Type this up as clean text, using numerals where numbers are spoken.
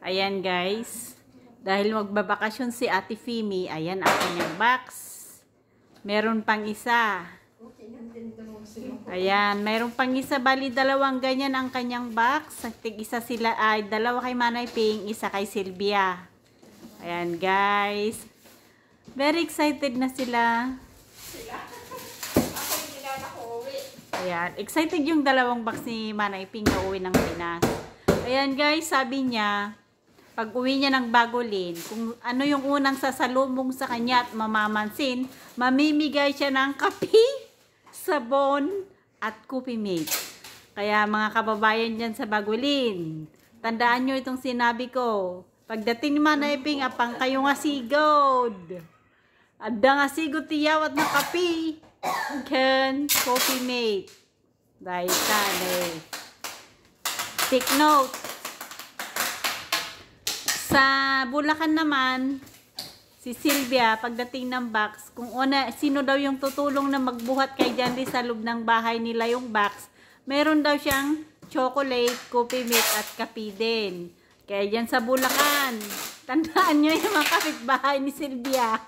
Ayan guys. Dahil magbabakasyon si Ate Fimi, ayan ang kanyang box. Meron pang isa. Ayan, meron pang isa. Bali, dalawang ganyan ang kanyang box. Isa sila ay dalawa kay Manay Ping, isa kay Sylvia. Ayan guys. Very excited na sila. Ayan, excited yung dalawang box ni Manay Ping na uwi ng Pinas. Ayan guys, sabi niya, pag uwi niya ng Bagolin, kung ano yung unang sasalubong sa kanya at mamamansin, mamimigay siya ng kape, sabon, at coffee mate. Kaya mga kababayan dyan sa Bagolin, tandaan nyo itong sinabi ko. Pagdating ni Manay Ping, apang kayo nga sigod. Adda nga sigod tiyaw at ng kape. Ken, coffee mate. Dahil tane. Take note. Sa Bulacan naman, si Sylvia, pagdating ng box, kung sino daw yung tutulong na magbuhat kay Jandy sa loob ng bahay nila yung box, meron daw siyang chocolate, coffee mate at kape din. Kaya dyan sa Bulacan, tandaan nyo yung mga kapitbahay ni Sylvia.